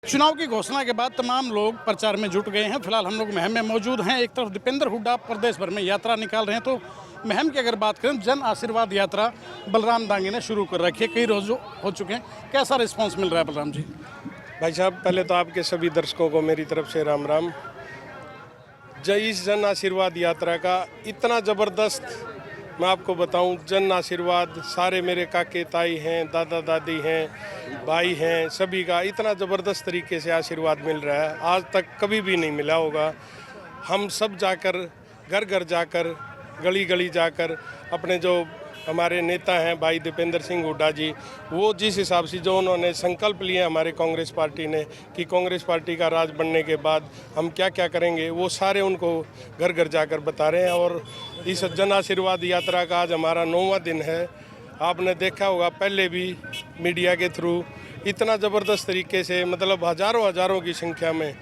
चुनाव की घोषणा के बाद तमाम लोग प्रचार में जुट गए हैं। फिलहाल हम लोग महम में मौजूद हैं। एक तरफ दीपेंद्र हुड्डा प्रदेश भर में यात्रा निकाल रहे हैं, तो महम की अगर बात करें, जन आशीर्वाद यात्रा बलराम दांगी ने शुरू कर रखी है। कई रोज हो चुके हैं। कैसा रिस्पांस मिल रहा है बलराम जी? भाई साहब, पहले तो आपके सभी दर्शकों को मेरी तरफ से राम राम। इस जन आशीर्वाद यात्रा का इतना ज़बरदस्त, मैं आपको बताऊं, जन आशीर्वाद सारे मेरे काके ताई हैं, दादा दादी हैं, भाई हैं, सभी का इतना ज़बरदस्त तरीके से आशीर्वाद मिल रहा है, आज तक कभी भी नहीं मिला होगा। हम सब जाकर, घर घर जाकर, गली गली जाकर, अपने जो हमारे नेता हैं भाई दीपेंद्र सिंह हुड्डा जी, वो जिस हिसाब से जो उन्होंने संकल्प लिए हमारे कांग्रेस पार्टी ने कि कांग्रेस पार्टी का राज बनने के बाद हम क्या क्या करेंगे, वो सारे उनको घर घर जाकर बता रहे हैं। और इस जन आशीर्वाद यात्रा का आज हमारा 9वां दिन है। आपने देखा होगा पहले भी मीडिया के थ्रू इतना ज़बरदस्त तरीके से, मतलब हज़ारों की संख्या में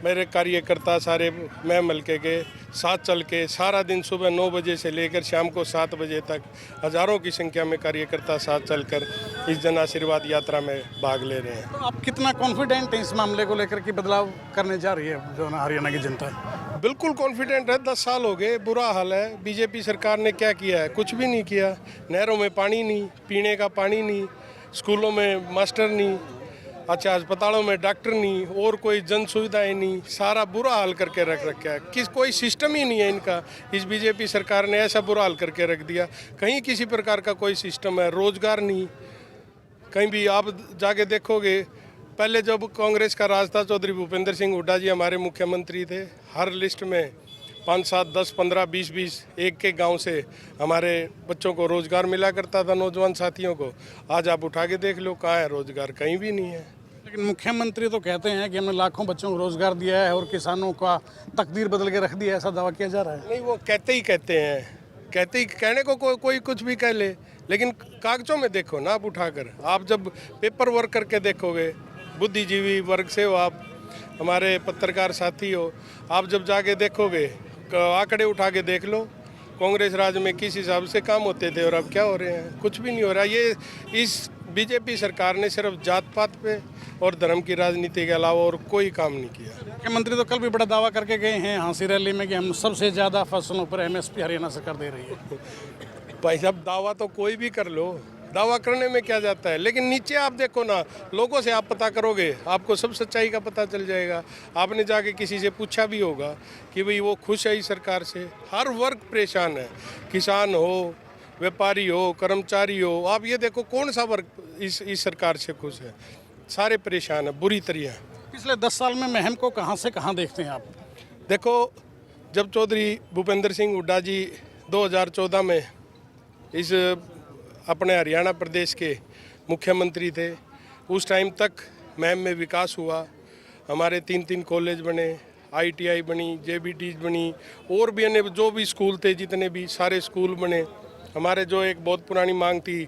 मेरे कार्यकर्ता सारे महम हल्के के साथ चल के सारा दिन सुबह 9 बजे से लेकर शाम को 7 बजे तक हज़ारों की संख्या में कार्यकर्ता साथ चलकर इस जन आशीर्वाद यात्रा में भाग ले रहे हैं। तो आप कितना कॉन्फिडेंट हैं इस मामले को लेकर कि बदलाव करने जा रही है जो हरियाणा की जनता? बिल्कुल कॉन्फिडेंट है। 10 साल हो गए, बुरा हाल है। बीजेपी सरकार ने क्या किया है? कुछ भी नहीं किया। नहरों में पानी नहीं, पीने का पानी नहीं, स्कूलों में मास्टर नहीं, अच्छा अस्पतालों में डॉक्टर नहीं, और कोई जन सुविधाएं नहीं, सारा बुरा हाल करके रख रखा है। कोई सिस्टम ही नहीं है इनका। इस बीजेपी सरकार ने ऐसा बुरा हाल करके रख दिया, कहीं किसी प्रकार का कोई सिस्टम है, रोजगार नहीं। कहीं भी आप जाके देखोगे, पहले जब कांग्रेस का राज था, चौधरी भूपेंद्र सिंह हुड्डा जी हमारे मुख्यमंत्री थे। हर लिस्ट में 5, 7, 10, 15, 20 एक एक गांव से हमारे बच्चों को रोजगार मिला करता था, नौजवान साथियों को। आज आप उठा के देख लो, कहाँ है रोजगार? कहीं भी नहीं है। लेकिन मुख्यमंत्री तो कहते हैं कि हमने लाखों बच्चों को रोजगार दिया है और किसानों का तकदीर बदल के रख दिया, ऐसा दावा किया जा रहा है। नहीं, वो कहते हैं, कहने को कोई कुछ भी कह ले, लेकिन कागजों में देखो ना आप उठाकर। आप जब पेपर वर्क करके देखोगे, बुद्धिजीवी वर्ग से हो आप, हमारे पत्रकार साथी हो, आप जब जाके देखोगे, आंकड़े उठा के देख लो, कांग्रेस राज में किस हिसाब से काम होते थे और अब क्या हो रहे हैं। कुछ भी नहीं हो रहा। ये इस बीजेपी सरकार ने सिर्फ जात पात पे और धर्म की राजनीति के अलावा और कोई काम नहीं किया। मुख्यमंत्री तो कल भी बड़ा दावा करके गए हैं हाँसी रैली में कि हम सबसे ज़्यादा फसलों पर MSP हरियाणा सरकार दे रही है। भाई साहब, दावा तो कोई भी कर लो, दावा करने में क्या जाता है, लेकिन नीचे आप देखो ना, लोगों से आप पता करोगे, आपको सब सच्चाई का पता चल जाएगा। आपने जाके किसी से पूछा भी होगा कि भाई वो खुश है इस सरकार से। हर वर्ग परेशान है, किसान हो, व्यापारी हो, कर्मचारी हो। आप ये देखो कौन सा वर्ग इस सरकार से खुश है? सारे परेशान है बुरी तरह। पिछले 10 साल में महम को कहाँ से कहाँ देखते हैं आप? देखो, जब चौधरी भूपेंद्र सिंह हुड्डा जी 2014 में इस अपने हरियाणा प्रदेश के मुख्यमंत्री थे, उस टाइम तक महम में विकास हुआ। हमारे 3 कॉलेज बने, ITI बनी, JBT बनी, और भी अन्य जो भी स्कूल थे, जितने भी सारे स्कूल बने। हमारे जो एक बहुत पुरानी मांग थी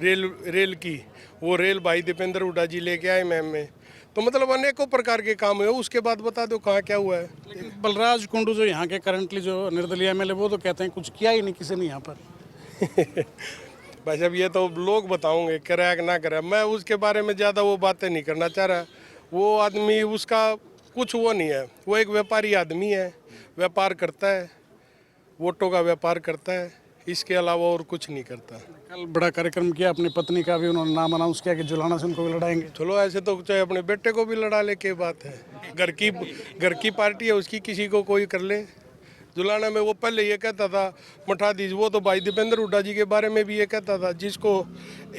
रेल की, वो रेल भाई दीपेंद्र हुड्डा जी लेके आए महम में। तो मतलब अनेकों प्रकार के काम हुए। उसके बाद बता दो कहाँ क्या हुआ है। लेकिन बलराज कुंडू जो यहाँ के करंटली जो निर्दलीय MLA, वो तो कहते हैं कुछ किया ही नहीं किसी ने यहाँ पर। भाई साहब, ये तो लोग बताओगे कराया कि ना कराया। मैं उसके बारे में ज़्यादा वो बातें नहीं करना चाह रहा। वो आदमी, उसका कुछ वो नहीं है। वो एक व्यापारी आदमी है, व्यापार करता है, वोटों का व्यापार करता है, इसके अलावा और कुछ नहीं करता। कल बड़ा कार्यक्रम किया, अपनी पत्नी का भी उन्होंने नाम अनाउंस किया कि जुलाना से उनको भी लड़ाएंगे। चलो, ऐसे तो चाहे अपने बेटे को भी लड़ा ले, के बात है। घर की पार्टी है उसकी, किसी को कोई कर ले। जुलाना में वो पहले ये कहता था मठा दीजिए, वो तो भाई दीपेंद्र हुड्डा जी के बारे में भी ये कहता था, जिसको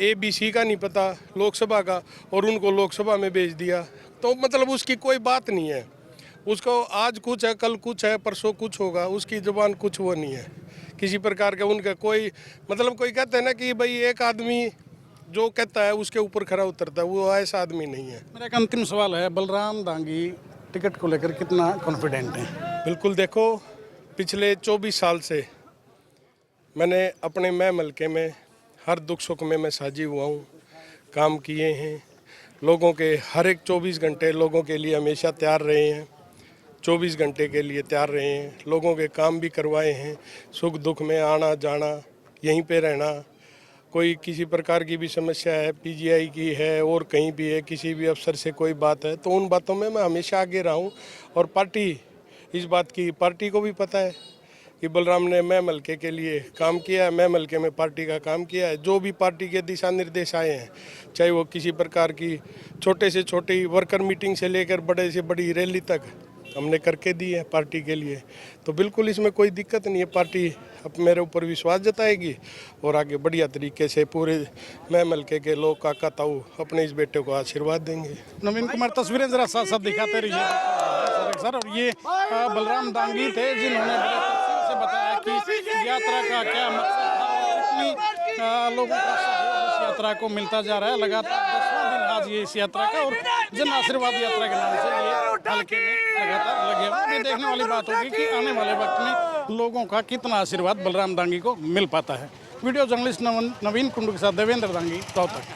ABC का नहीं पता लोकसभा का, और उनको लोकसभा में भेज दिया। तो मतलब उसकी कोई बात नहीं है। उसको आज कुछ है, कल कुछ है, परसों कुछ होगा। उसकी जुबान कुछ वो नहीं है किसी प्रकार का। उनका कोई मतलब, कोई कहते हैं ना कि भाई एक आदमी जो कहता है उसके ऊपर खरा उतरता है, वो ऐसा आदमी नहीं है। मेरा एक अंतिम सवाल है, बलराम दांगी टिकट को लेकर कितना कॉन्फिडेंट है? बिल्कुल, देखो, पिछले 24 साल से मैंने अपने महम हल्के में हर दुख सुख में मैं साझी हुआ हूँ, काम किए हैं। लोगों के हर एक 24 घंटे लोगों के लिए हमेशा तैयार रहे हैं, 24 घंटे के लिए तैयार रहे हैं। लोगों के काम भी करवाए हैं, सुख दुख में आना जाना, यहीं पे रहना। कोई किसी प्रकार की भी समस्या है, पीजीआई की है और कहीं भी है, किसी भी अफसर से कोई बात है, तो उन बातों में मैं हमेशा आगे रहा हूँ। और पार्टी इस बात की पार्टी को भी पता है कि बलराम ने मैं हल्के के लिए काम किया है, मैं हल्के में पार्टी का काम किया है। जो भी पार्टी के दिशा निर्देश आए हैं, चाहे वो किसी प्रकार की छोटे से छोटी वर्कर मीटिंग से लेकर बड़े से बड़ी रैली तक हमने करके दी है पार्टी के लिए। तो बिल्कुल इसमें कोई दिक्कत नहीं है। पार्टी अब मेरे ऊपर विश्वास जताएगी और आगे बढ़िया तरीके से पूरे मैं हल्के के लोग काका ताऊ अपने इस बेटे को आशीर्वाद देंगे। नवीन कुमार तस्वीरें जरा साथ साथ दिखाते रहिए सर। और ये बलराम दांगी थे जिन्होंने बड़े तफसील से बताया कि यात्रा का क्या मकसद था और कितनी लोगों का सहयोग इस यात्रा को मिलता जा रहा है। लगातार 10वां दिन आज ये इस यात्रा का, और जन आशीर्वाद यात्रा के नाम से ये हल्के में लगातार लगे हुए। ये देखने वाली बात होगी कि आने वाले वक्त में लोगों का कितना आशीर्वाद बलराम दांगी को मिल पाता है। वीडियो जर्नलिस्ट नवीन कुंडू के साथ देवेंद्र दांगी, रोहतक।